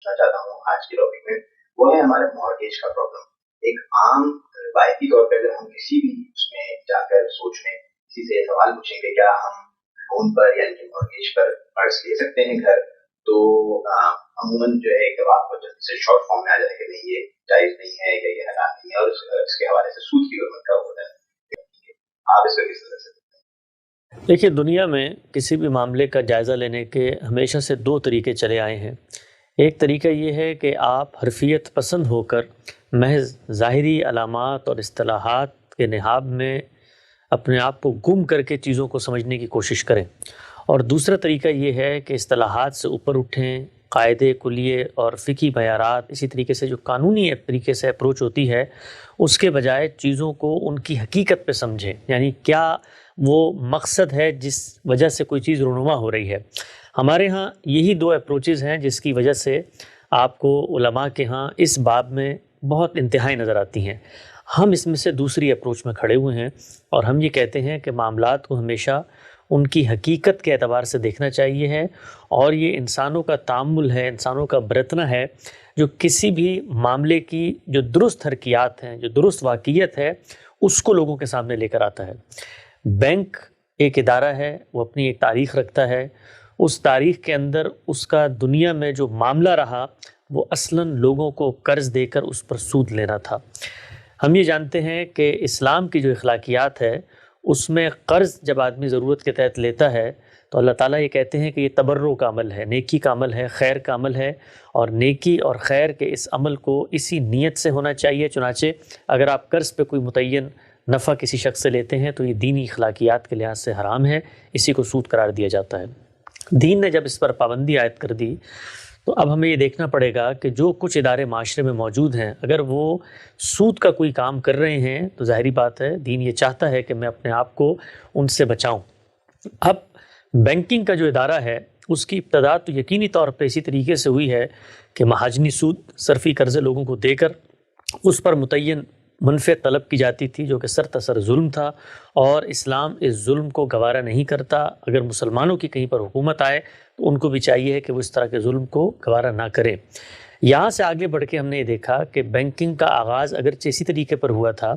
پوچھنا چاہتا ہوں آج کے ٹاپک میں، وہ ہے ہمارے مارگیج کا پرابلم۔ ایک عام روایتی طور پہ اگر ہم کسی بھی اس میں جا کر سوچ میں کسی سے سوال پوچھیں کہ کیا ہم لون پر یعنی مارگیج پر قرض لے سکتے ہیں گھر، تو عموماً جو ہے جواب کو جلدی سے شارٹ فارم میں آ جائے کہ نہیں یہ جائز نہیں ہے یا یہ حلال نہیں ہے، اور اس کے حوالے سے سود کی قیمت کا ہوتا ہے۔ آپ اس کو کس طرح سے؟ دیکھیے، دنیا میں کسی بھی معاملے کا جائزہ لینے کے ہمیشہ سے دو طریقے چلے آئے ہیں۔ ایک طریقہ یہ ہے کہ آپ حرفیت پسند ہو کر محض ظاہری علامات اور اصطلاحات کے نہاد میں اپنے آپ کو گم کر کے چیزوں کو سمجھنے کی کوشش کریں، اور دوسرا طریقہ یہ ہے کہ اصطلاحات سے اوپر اٹھیں، قاعدے کلیے اور فقہی معیارات، اسی طریقے سے جو قانونی طریقے سے اپروچ ہوتی ہے، اس کے بجائے چیزوں کو ان کی حقیقت پہ سمجھیں، یعنی کیا وہ مقصد ہے جس وجہ سے کوئی چیز رونما ہو رہی ہے۔ ہمارے ہاں یہی دو اپروچز ہیں جس کی وجہ سے آپ کو علماء کے ہاں اس باب میں بہت انتہائی نظر آتی ہیں۔ ہم اس میں سے دوسری اپروچ میں کھڑے ہوئے ہیں، اور ہم یہ کہتے ہیں کہ معاملات کو ہمیشہ ان کی حقیقت کے اعتبار سے دیکھنا چاہیے ہے، اور یہ انسانوں کا تعامل ہے، انسانوں کا برتنا ہے، جو کسی بھی معاملے کی جو درست حرکیات ہیں، جو درست واقعیت ہے، اس کو لوگوں کے سامنے لے کر آتا ہے۔ بینک ایک ادارہ ہے، وہ اپنی ایک تاریخ رکھتا ہے، اس تاریخ کے اندر اس کا دنیا میں جو معاملہ رہا وہ اصلاً لوگوں کو قرض دے کر اس پر سود لینا تھا۔ ہم یہ جانتے ہیں کہ اسلام کی جو اخلاقیات ہے اس میں قرض جب آدمی ضرورت کے تحت لیتا ہے تو اللہ تعالیٰ یہ کہتے ہیں کہ یہ تبرع کا عمل ہے، نیکی کا عمل ہے، خیر کا عمل ہے، اور نیکی اور خیر کے اس عمل کو اسی نیت سے ہونا چاہیے۔ چنانچہ اگر آپ قرض پہ کوئی متعین نفع کسی شخص سے لیتے ہیں تو یہ دینی اخلاقیات کے لحاظ سے حرام ہے، اسی کو سود قرار دیا جاتا ہے۔ دین نے جب اس پر پابندی عائد کر دی تو اب ہمیں یہ دیکھنا پڑے گا کہ جو کچھ ادارے معاشرے میں موجود ہیں، اگر وہ سود کا کوئی کام کر رہے ہیں تو ظاہری بات ہے دین یہ چاہتا ہے کہ میں اپنے آپ کو ان سے بچاؤں۔ اب بینکنگ کا جو ادارہ ہے اس کی ابتدا تو یقینی طور پہ اسی طریقے سے ہوئی ہے کہ مہاجنی سود، صرفی قرضے لوگوں کو دے کر اس پر متعین منفعت طلب کی جاتی تھی، جو کہ سرتاسر ظلم تھا، اور اسلام اس ظلم کو گوارا نہیں کرتا۔ اگر مسلمانوں کی کہیں پر حکومت آئے تو ان کو بھی چاہیے کہ وہ اس طرح کے ظلم کو گوارا نہ کریں۔ یہاں سے آگے بڑھ کے ہم نے یہ دیکھا کہ بینکنگ کا آغاز اگرچہ اسی طریقے پر ہوا تھا،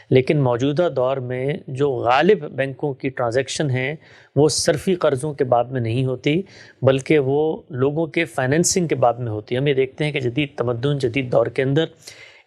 لیکن موجودہ دور میں جو غالب بینکوں کی ٹرانزیکشن ہیں وہ صرفی قرضوں کے باب میں نہیں ہوتی، بلکہ وہ لوگوں کے فائنینسنگ کے باب میں ہوتی ہے۔ ہم یہ دیکھتے ہیں کہ جدید تمدن، جدید دور کے اندر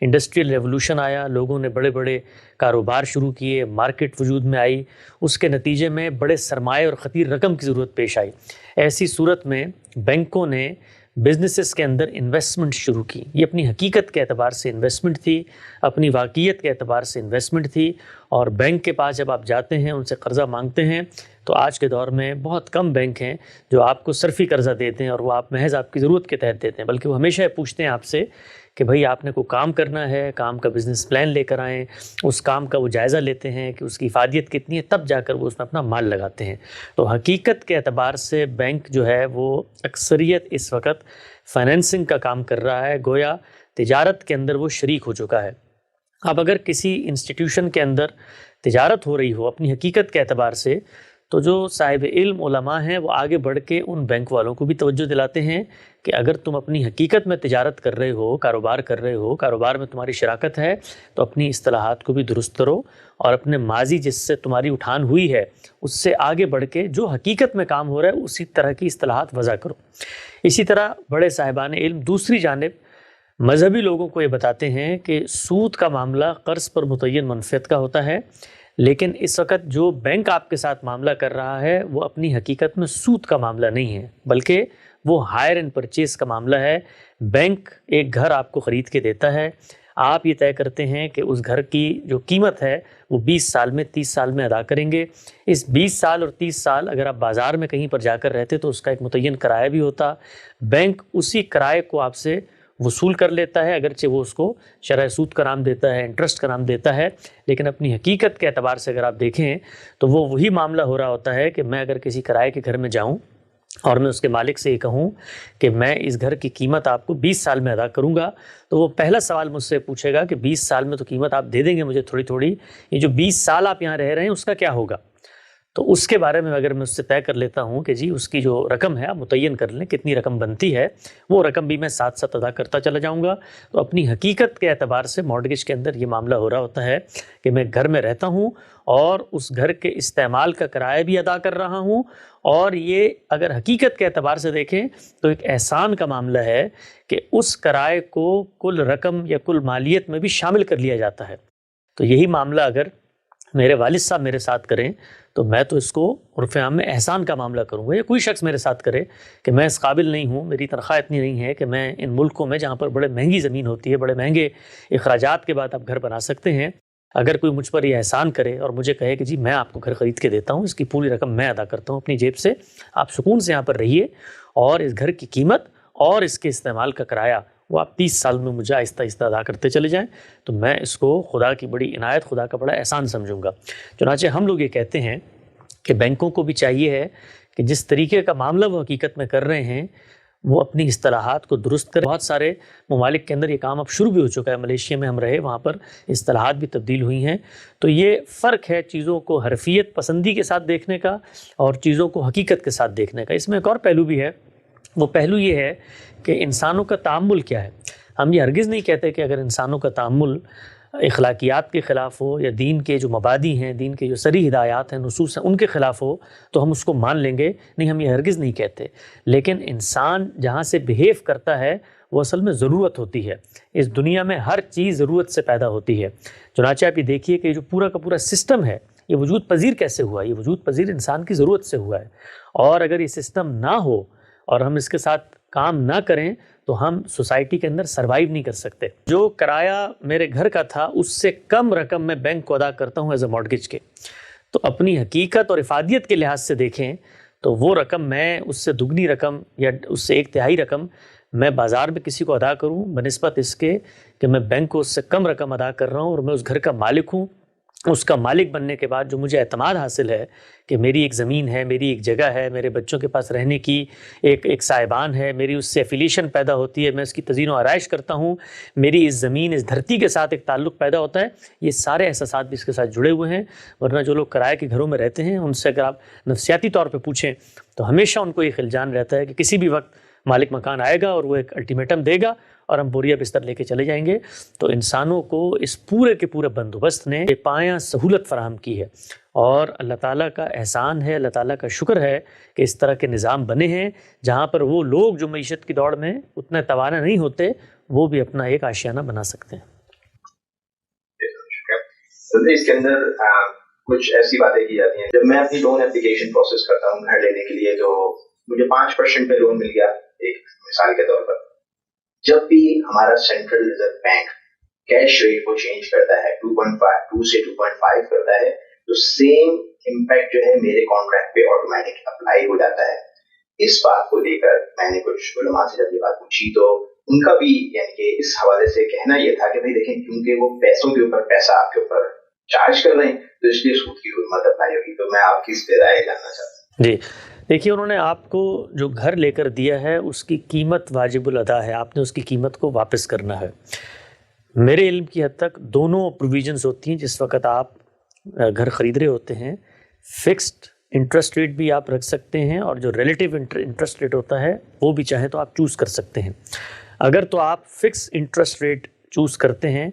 انڈسٹریل ریولوشن آیا، لوگوں نے بڑے بڑے کاروبار شروع کیے، مارکیٹ وجود میں آئی، اس کے نتیجے میں بڑے سرمایہ اور خطیر رقم کی ضرورت پیش آئی۔ ایسی صورت میں بینکوں نے بزنسز کے اندر انویسٹمنٹ شروع کی۔ یہ اپنی حقیقت کے اعتبار سے انویسٹمنٹ تھی، اپنی واقعیت کے اعتبار سے انویسٹمنٹ تھی، اور بینک کے پاس جب آپ جاتے ہیں ان سے قرضہ مانگتے ہیں تو آج کے دور میں بہت کم بینک ہیں جو آپ کو صرفی قرضہ دیتے ہیں اور وہ آپ محض آپ کی ضرورت کے تحت دیتے ہیں، بلکہ وہ ہمیشہ یہ پوچھتے ہیں آپ سے کہ بھئی آپ نے کوئی کام کرنا ہے، کام کا بزنس پلان لے کر آئیں، اس کام کا وہ جائزہ لیتے ہیں کہ اس کی افادیت کتنی ہے، تب جا کر وہ اس میں اپنا مال لگاتے ہیں۔ تو حقیقت کے اعتبار سے بینک جو ہے وہ اکثریت اس وقت فائنینسنگ کا کام کر رہا ہے، گویا تجارت کے اندر وہ شریک ہو چکا ہے۔ اب اگر کسی انسٹیٹیوشن کے اندر تجارت ہو رہی ہو اپنی حقیقت کے اعتبار سے، تو جو صاحب علم علماء ہیں وہ آگے بڑھ کے ان بینک والوں کو بھی توجہ دلاتے ہیں کہ اگر تم اپنی حقیقت میں تجارت کر رہے ہو، کاروبار کر رہے ہو، کاروبار میں تمہاری شراکت ہے، تو اپنی اصطلاحات کو بھی درست کرو، اور اپنے ماضی جس سے تمہاری اٹھان ہوئی ہے اس سے آگے بڑھ کے جو حقیقت میں کام ہو رہا ہے اسی طرح کی اصطلاحات وضع کرو۔ اسی طرح بڑے صاحبان علم دوسری جانب مذہبی لوگوں کو یہ بتاتے ہیں کہ سود کا معاملہ قرض پر متعین منفعت کا ہوتا ہے، لیکن اس وقت جو بینک آپ کے ساتھ معاملہ کر رہا ہے وہ اپنی حقیقت میں سود کا معاملہ نہیں ہے، بلکہ وہ ہائر اینڈ پرچیز کا معاملہ ہے۔ بینک ایک گھر آپ کو خرید کے دیتا ہے، آپ یہ طے کرتے ہیں کہ اس گھر کی جو قیمت ہے وہ 20 سال میں 30 سال میں ادا کریں گے۔ اس 20 سال اور 30 سال اگر آپ بازار میں کہیں پر جا کر رہتے تو اس کا ایک متعین کرایہ بھی ہوتا، بینک اسی کرائے کو آپ سے وصول کر لیتا ہے، اگرچہ وہ اس کو شرح سود کا نام دیتا ہے، انٹرسٹ کا نام دیتا ہے، لیکن اپنی حقیقت کے اعتبار سے اگر آپ دیکھیں تو وہ وہی معاملہ ہو رہا ہوتا ہے کہ میں اگر کسی کرائے کے گھر میں جاؤں اور میں اس کے مالک سے یہ کہوں کہ میں اس گھر کی قیمت آپ کو 20 سال میں ادا کروں گا، تو وہ پہلا سوال مجھ سے پوچھے گا کہ 20 سال میں تو قیمت آپ دے دیں گے مجھے تھوڑی تھوڑی، یہ جو 20 سال آپ یہاں رہ رہے ہیں اس کا کیا ہوگا؟ تو اس کے بارے میں اگر میں اس سے طے کر لیتا ہوں کہ جی اس کی جو رقم ہے آپ متعین کر لیں کتنی رقم بنتی ہے، وہ رقم بھی میں ساتھ ساتھ ادا کرتا چلا جاؤں گا، تو اپنی حقیقت کے اعتبار سے مارٹگیج کے اندر یہ معاملہ ہو رہا ہوتا ہے کہ میں گھر میں رہتا ہوں اور اس گھر کے استعمال کا کرایہ بھی ادا کر رہا ہوں، اور یہ اگر حقیقت کے اعتبار سے دیکھیں تو ایک احسان کا معاملہ ہے کہ اس کرائے کو کل رقم یا کل مالیت میں بھی شامل کر لیا جاتا ہے۔ تو یہی معاملہ اگر میرے والد صاحب میرے ساتھ کریں تو میں تو اس کو عرف عام میں احسان کا معاملہ کروں گا، یا کوئی شخص میرے ساتھ کرے کہ میں اس قابل نہیں ہوں، میری تنخواہ اتنی نہیں ہے کہ میں ان ملکوں میں جہاں پر بڑے مہنگی زمین ہوتی ہے، بڑے مہنگے اخراجات کے بعد آپ گھر بنا سکتے ہیں، اگر کوئی مجھ پر یہ احسان کرے اور مجھے کہے کہ جی میں آپ کو گھر خرید کے دیتا ہوں، اس کی پوری رقم میں ادا کرتا ہوں اپنی جیب سے، آپ سکون سے یہاں پر رہیے اور اس گھر کی قیمت اور اس کے استعمال کا کرایہ وہ آپ 30 سال میں مجھے آہستہ آہستہ ادا کرتے چلے جائیں، تو میں اس کو خدا کی بڑی عنایت، خدا کا بڑا احسان سمجھوں گا۔ چنانچہ ہم لوگ یہ کہتے ہیں کہ بینکوں کو بھی چاہیے ہے کہ جس طریقے کا معاملہ وہ حقیقت میں کر رہے ہیں وہ اپنی اصطلاحات کو درست کریں۔ بہت سارے ممالک کے اندر یہ کام اب شروع بھی ہو چکا ہے، ملیشیا میں ہم رہے، وہاں پر اصطلاحات بھی تبدیل ہوئی ہیں، تو یہ فرق ہے چیزوں کو حرفیت پسندی کے ساتھ دیکھنے کا اور چیزوں کو حقیقت کے ساتھ دیکھنے کا۔ اس میں ایک اور پہلو بھی ہے، وہ پہلو یہ ہے کہ انسانوں کا تعامل کیا ہے۔ ہم یہ ہرگز نہیں کہتے کہ اگر انسانوں کا تعامل اخلاقیات کے خلاف ہو یا دین کے جو مبادی ہیں، دین کے جو صریح ہدایات ہیں، نصوص ہیں، ان کے خلاف ہو تو ہم اس کو مان لیں گے، نہیں، ہم یہ ہرگز نہیں کہتے، لیکن انسان جہاں سے بیہیو کرتا ہے وہ اصل میں ضرورت ہوتی ہے۔ اس دنیا میں ہر چیز ضرورت سے پیدا ہوتی ہے، چنانچہ آپ یہ دیکھیے کہ جو پورا کا پورا سسٹم ہے یہ وجود پذیر کیسے ہوا؟ یہ وجود پذیر انسان کی ضرورت سے ہوا ہے، اور اگر یہ سسٹم نہ ہو اور ہم اس کے ساتھ کام نہ کریں تو ہم سوسائٹی کے اندر سروائیو نہیں کر سکتے۔ جو کرایہ میرے گھر کا تھا اس سے کم رقم میں بینک کو ادا کرتا ہوں ایز اے مارٹگیج کے، تو اپنی حقیقت اور افادیت کے لحاظ سے دیکھیں تو وہ رقم میں اس سے دگنی رقم یا اس سے 1/3 رقم میں بازار میں کسی کو ادا کروں بنسبت اس کے کہ میں بینک کو اس سے کم رقم ادا کر رہا ہوں، اور میں اس گھر کا مالک ہوں۔ اس کا مالک بننے کے بعد جو مجھے اعتماد حاصل ہے کہ میری ایک زمین ہے، میری ایک جگہ ہے، میرے بچوں کے پاس رہنے کی ایک سائبان ہے، میری اس سے ایفیلیشن پیدا ہوتی ہے، میں اس کی تزئین و آرائش کرتا ہوں، میری اس زمین، اس دھرتی کے ساتھ ایک تعلق پیدا ہوتا ہے، یہ سارے احساسات بھی اس کے ساتھ جڑے ہوئے ہیں۔ ورنہ جو لوگ کرائے کے گھروں میں رہتے ہیں ان سے اگر آپ نفسیاتی طور پہ پوچھیں تو ہمیشہ ان کو یہ خلجان رہتا ہے کہ کسی بھی وقت مالک مکان آئے گا اور وہ ایک الٹیمیٹم دے گا اور ہم بوریا بستر لے کے چلے جائیں گے۔ تو انسانوں کو اس پورے کے پورے بندوبست نے بے پایاں سہولت فراہم کی ہے، اور اللہ تعالیٰ کا احسان ہے، اللہ تعالیٰ کا شکر ہے کہ اس طرح کے نظام بنے ہیں جہاں پر وہ لوگ جو معیشت کی دوڑ میں اتنے توانا نہیں ہوتے وہ بھی اپنا ایک آشیانہ بنا سکتے ہیں۔ اس کے اندر کچھ ایسی باتیں کی جاتی ہیں، جب میں اپنی لون اپلیکیشن پروسیس کرتا ہوں گھر لینے کے لیے تو مجھے 5% پہ لون مل گیا، ایک مثال کے طور پر۔ جب بھی ہمارا central reserve bank cash rate کو چینج کرتا ہے 2.5 سے 2.5 کرتا ہے تو سیم امپیکٹ جو ہے میرے کانٹریکٹ پہ آٹومیٹک اپلائی ہو جاتا ہے۔ اس بات کو لے کر میں نے کچھ علماء سے جب یہ بات پوچھی تو ان کا بھی یعنی کہ اس حوالے سے کہنا یہ تھا کہ بھائی دیکھیں کیونکہ وہ پیسوں کے اوپر پیسہ آپ کے اوپر چارج کر رہے ہیں تو اس لیے سود کی حرمت اپلائی ہوگی۔ تو میں آپ کی اس پہ رائے جاننا چاہتا ہوں۔ جی دیکھیے، انہوں نے آپ کو جو گھر لے کر دیا ہے اس کی قیمت واجب الادا ہے، آپ نے اس کی قیمت کو واپس کرنا ہے۔ میرے علم کی حد تک دونوں پروویژنز ہوتی ہیں۔ جس وقت آپ گھر خرید رہے ہوتے ہیں فکسڈ انٹرسٹ ریٹ بھی آپ رکھ سکتے ہیں، اور جو ریلیٹیو انٹرسٹ ریٹ ہوتا ہے وہ بھی چاہیں تو آپ چوز کر سکتے ہیں۔ اگر تو آپ فکس انٹرسٹ ریٹ چوز کرتے ہیں،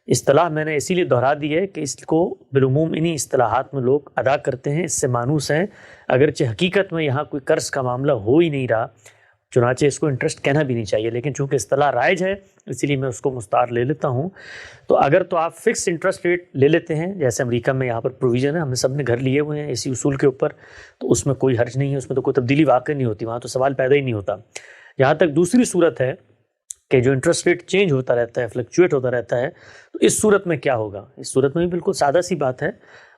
اصطلاح میں نے اسی لیے دہرا دی ہے کہ اس کو بالعموم انہی اصطلاحات میں لوگ ادا کرتے ہیں، اس سے مانوس ہیں، اگرچہ حقیقت میں یہاں کوئی قرض کا معاملہ ہو ہی نہیں رہا، چنانچہ اس کو انٹرسٹ کہنا بھی نہیں چاہیے، لیکن چونکہ اصطلاح رائج ہے اسی لیے میں اس کو مستعار لے لیتا ہوں۔ تو اگر تو آپ فکس انٹرسٹ ریٹ لے لیتے ہیں، جیسے امریکہ میں یہاں پر پروویژن ہے، ہم نے سب نے گھر لیے ہوئے ہیں اسی اصول کے اوپر، تو اس میں کوئی حرج نہیں ہے، اس میں تو کوئی تبدیلی واقع نہیں ہوتی، وہاں تو سوال پیدا ہی نہیں ہوتا۔ جہاں تک دوسری صورت ہے کہ جو انٹرسٹ ریٹ چینج ہوتا رہتا ہے، فلکچویٹ ہوتا رہتا ہے، تو اس صورت میں کیا ہوگا؟ اس صورت میں بھی بالکل سادہ سی بات ہے،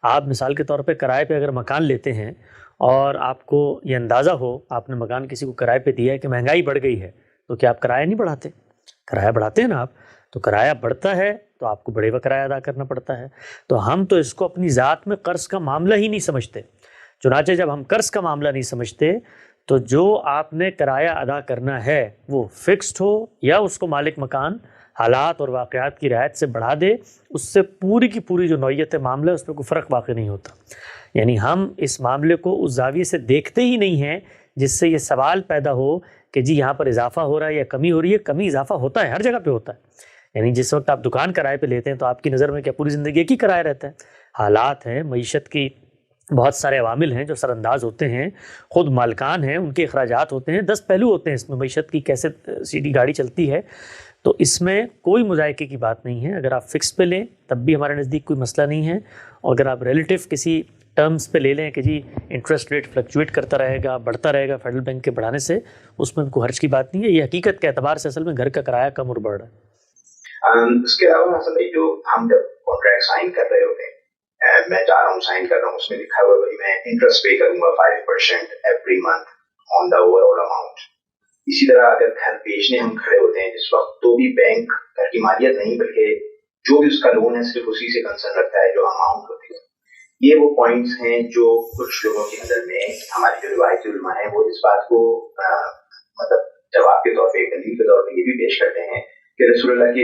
آپ مثال کے طور پہ کرائے پہ اگر مکان لیتے ہیں اور آپ کو یہ اندازہ ہو، آپ نے مکان کسی کو کرائے پہ دیا ہے کہ مہنگائی بڑھ گئی ہے، تو کیا آپ کرایہ نہیں بڑھاتے؟ کرایہ بڑھاتے ہیں نا آپ، تو کرایہ بڑھتا ہے تو آپ کو بڑے و کرایہ ادا کرنا پڑتا ہے۔ تو ہم تو اس کو اپنی ذات میں قرض کا معاملہ ہی نہیں سمجھتے، چنانچہ جب ہم قرض کا معاملہ نہیں سمجھتے تو جو آپ نے کرایہ ادا کرنا ہے وہ فکسڈ ہو یا اس کو مالک مکان حالات اور واقعات کی رعایت سے بڑھا دے، اس سے پوری کی پوری جو نوعیت معاملہ ہے اس پہ کوئی فرق واقع نہیں ہوتا۔ یعنی ہم اس معاملے کو اس زاویے سے دیکھتے ہی نہیں ہیں جس سے یہ سوال پیدا ہو کہ جی یہاں پر اضافہ ہو رہا ہے یا کمی ہو رہی ہے. کمی اضافہ ہوتا ہے، ہر جگہ پہ ہوتا ہے. یعنی جس وقت آپ دکان کرائے پہ لیتے ہیں تو آپ کی نظر میں کیا پوری زندگی ایک ہی کرایہ رہتا ہے؟ حالات ہیں، معیشت کی بہت سارے عوامل ہیں جو سر انداز ہوتے ہیں، خود مالکان ہیں، ان کے اخراجات ہوتے ہیں، 10 پہلو ہوتے ہیں اس میں. معیشت کی کیسے سیدھی گاڑی چلتی ہے، تو اس میں کوئی مذائقے کی بات نہیں ہے. اگر آپ فکس پہ لیں تب بھی ہمارے نزدیک کوئی مسئلہ نہیں ہے، اور اگر آپ ریلیٹیو کسی ٹرمز پہ لے لیں کہ جی انٹرسٹ ریٹ فلکچویٹ کرتا رہے گا، بڑھتا رہے گا فیڈرل بینک کے بڑھانے سے، اس میں کوئی حرج کی بات نہیں ہے. یہ حقیقت کے اعتبار سے اصل میں گھر کا کرایہ کم اور بڑھ رہا ہے. اس کے علاوہ حسن بھائی، جو ہم جب کانٹریکٹ سائن کر رہے ہوتے ہیں، میں چاہ رہا ہوں سائن کر رہا ہوں، اس میں لکھا ہوا ہے میں انٹرسٹ پے کروں گا 5% every month on the over all amount. اسی طرح اگر گھر بیچنے ہم کھڑے ہوتے ہیں جس وقت، تو بھی بینک گھر کی مالیت نہیں بلکہ جو بھی اس کا لون ہے صرف اسی سے کنسرن رکھتا ہے جو اماؤنٹ ہوتی ہے. یہ وہ پوائنٹس ہیں جو کچھ لوگوں کے اندر میں ہماری جو روایتی علماء ہیں وہ اس بات کو مطلب جواب کے طور پہ، دلیل کے طور پہ یہ بھی پیش کرتے ہیں کہ رسول اللہ کی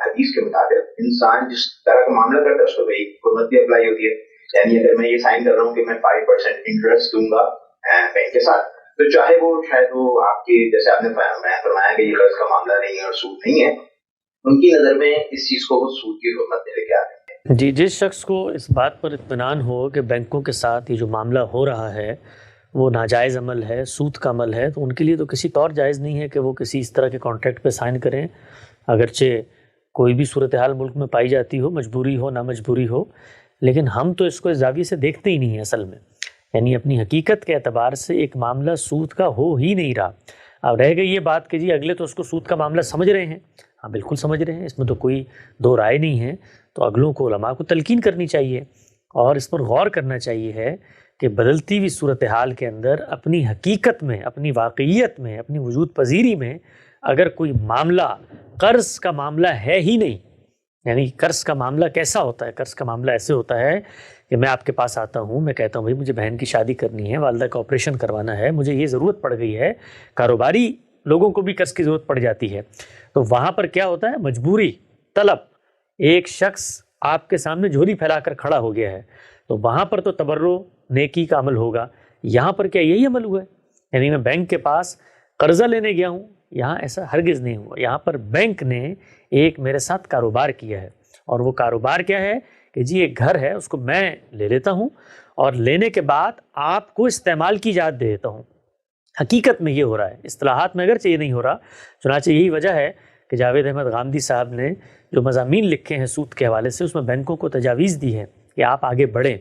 حدیث کے مطابق انسان جس طرح کا معاملہ کرتا ہے اس کو وہی حکمت بھی اپلائی ہوتی ہے. یعنی اگر میں یہ سائن کر رہا ہوں کہ میں 5% انٹرسٹ دوں گا بینک کے ساتھ، تو چاہے وہ شاید وہ آپ کی، جیسے آپ نے فرمایا کہ یہ قرض کا معاملہ نہیں ہے اور سود نہیں ہے، ان کی نظر میں اس چیز کو وہ سود کی حکمت میں لے کے آتے ہیں. جی، جس شخص کو اس بات پر اطمینان ہو کہ بینکوں کے ساتھ یہ جو معاملہ ہو رہا ہے وہ ناجائز عمل ہے، سود کا عمل ہے، تو ان کے لیے تو کسی طور جائز نہیں ہے کہ وہ کسی اس طرح کے کانٹریکٹ پہ سائن کریں، اگرچہ کوئی بھی صورتحال ملک میں پائی جاتی ہو، مجبوری ہو نہ مجبوری ہو. لیکن ہم تو اس کو اس زاویے سے دیکھتے ہی نہیں ہیں اصل میں. یعنی اپنی حقیقت کے اعتبار سے ایک معاملہ سود کا ہو ہی نہیں رہا. اب رہ گئی یہ بات کہ جی اگلے تو اس کو سود کا معاملہ سمجھ رہے ہیں. ہاں بالکل سمجھ رہے ہیں، اس میں تو کوئی دو رائے نہیں ہے. تو اگلوں کو، علماء کو تلقین کرنی چاہیے اور اس پر غور کرنا چاہیے ہے کہ بدلتی ہوئی صورتحال کے اندر اپنی حقیقت میں، اپنی واقعیت میں، اپنی وجود پذیری میں اگر کوئی معاملہ قرض کا معاملہ ہے ہی نہیں. یعنی قرض کا معاملہ کیسا ہوتا ہے؟ قرض کا معاملہ ایسے ہوتا ہے کہ میں آپ کے پاس آتا ہوں، میں کہتا ہوں بھائی مجھے بہن کی شادی کرنی ہے، والدہ کا آپریشن کروانا ہے، مجھے یہ ضرورت پڑ گئی ہے. کاروباری لوگوں کو بھی قرض کی ضرورت پڑ جاتی ہے. تو وہاں پر کیا ہوتا ہے؟ مجبوری، طلب. ایک شخص آپ کے سامنے جھولی پھیلا کر کھڑا ہو گیا ہے، تو وہاں پر تو تبرع، نیکی کا عمل ہوگا. یہاں پر کیا یہی عمل ہوا ہے؟ یعنی میں بینک کے پاس قرضہ لینے گیا ہوں، یہاں ایسا ہرگز نہیں ہوا. یہاں پر بینک نے ایک میرے ساتھ کاروبار کیا ہے، اور وہ کاروبار کیا ہے کہ جی ایک گھر ہے، اس کو میں لے لیتا ہوں اور لینے کے بعد آپ کو استعمال کی اجازت دے دیتا ہوں. حقیقت میں یہ ہو رہا ہے، اصطلاحات میں اگرچہ یہ نہیں ہو رہا. چنانچہ یہی وجہ ہے کہ جاوید احمد غامدی صاحب نے جو مضامین لکھے ہیں سود کے حوالے سے، اس میں بینکوں کو تجاویز دی ہے کہ آپ آگے بڑھیں.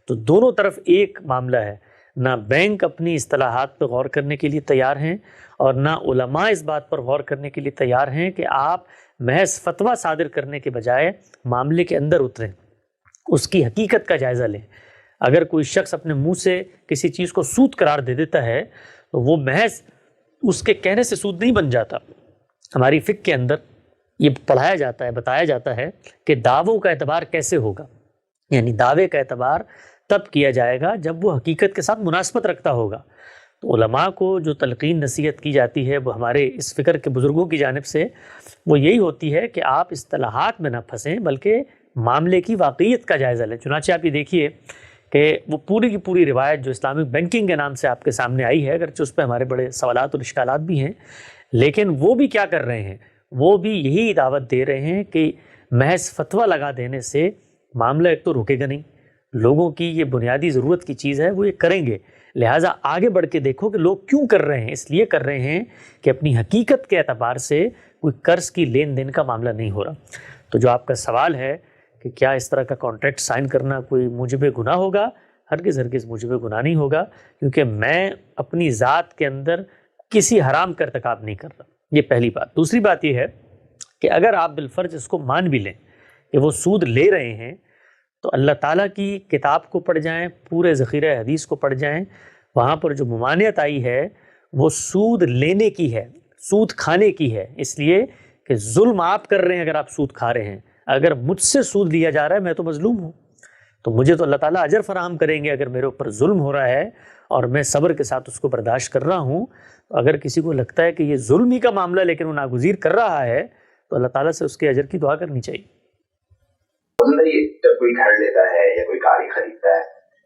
تو دونوں طرف ایک معاملہ ہے، نہ بینک اپنی اصطلاحات پر غور کرنے کے لیے تیار ہیں اور نہ علماء اس بات پر غور کرنے کے لیے تیار ہیں کہ آپ محض فتویٰ صادر کرنے کے بجائے معاملے کے اندر اتریں، اس کی حقیقت کا جائزہ لیں. اگر کوئی شخص اپنے منہ سے کسی چیز کو سود قرار دے دیتا ہے تو وہ محض اس کے کہنے سے سود نہیں بن جاتا. ہماری فقہ کے اندر یہ پڑھایا جاتا ہے، بتایا جاتا ہے کہ دعووں کا اعتبار کیسے ہوگا. یعنی دعوے کا اعتبار تب کیا جائے گا جب وہ حقیقت کے ساتھ مناسبت رکھتا ہوگا. تو علماء کو جو تلقین نصیحت کی جاتی ہے وہ ہمارے اس فکر کے بزرگوں کی جانب سے وہ یہی ہوتی ہے کہ آپ اصطلاحات میں نہ پھنسیں بلکہ معاملے کی واقعیت کا جائزہ لیں. چنانچہ آپ یہ دیکھیے کہ وہ پوری کی پوری روایت جو اسلامک بینکنگ کے نام سے آپ کے سامنے آئی ہے، اگرچہ اس پہ ہمارے بڑے سوالات اور اشکالات بھی ہیں، لیکن وہ بھی کیا کر رہے ہیں؟ وہ بھی یہی دعوت دے رہے ہیں کہ محض فتویٰ لگا دینے سے معاملہ ایک تو رکے گا نہیں، لوگوں کی یہ بنیادی ضرورت کی چیز ہے، وہ یہ کریں گے. لہٰذا آگے بڑھ کے دیکھو کہ لوگ کیوں کر رہے ہیں. اس لیے کر رہے ہیں کہ اپنی حقیقت کے اعتبار سے کوئی قرض کی لین دین کا معاملہ نہیں ہو رہا. تو جو آپ کا سوال ہے کہ کیا اس طرح کا کانٹریکٹ سائن کرنا کوئی موجب گناہ ہوگا؟ ہرگز ہرگز موجب گناہ نہیں ہوگا، کیونکہ میں اپنی ذات کے اندر کسی حرام کا ارتکاب نہیں کر رہا. یہ پہلی بات. دوسری بات یہ ہے کہ اگر آپ بالفرض اس کو مان بھی لیں کہ وہ سود لے رہے ہیں، تو اللہ تعالیٰ کی کتاب کو پڑھ جائیں، پورے ذخیرہ حدیث کو پڑھ جائیں، وہاں پر جو ممانعت آئی ہے وہ سود لینے کی ہے، سود کھانے کی ہے. اس لیے کہ ظلم آپ کر رہے ہیں اگر آپ سود کھا رہے ہیں. اگر مجھ سے سود لیا جا رہا ہے، میں تو مظلوم ہوں، تو مجھے تو اللہ تعالیٰ اجر فراہم کریں گے. اگر میرے اوپر ظلم ہو رہا ہے اور میں صبر کے ساتھ اس کو برداشت کر رہا ہوں، تو اگر کسی کو لگتا ہے کہ یہ ظلم ہی کا معاملہ لیکن وہ ناگزیر کر رہا ہے، تو اللہ تعالیٰ سے اس کے اجر کی دعا کرنی چاہیے. جب کوئی گھر لیتا ہے یا کوئی گاڑی خریدتا ہے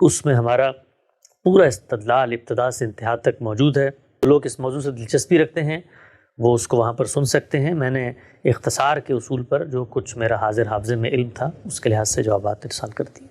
اس میں ہمارا پورا استدلال ابتدا سے انتہا تک موجود ہے. لوگ اس موضوع سے دلچسپی رکھتے ہیں وہ اس کو وہاں پر سن سکتے ہیں. میں نے اختصار کے اصول پر جو کچھ میرا حاضر حافظے میں علم تھا اس کے لحاظ سے جوابات ارسال کر دیے.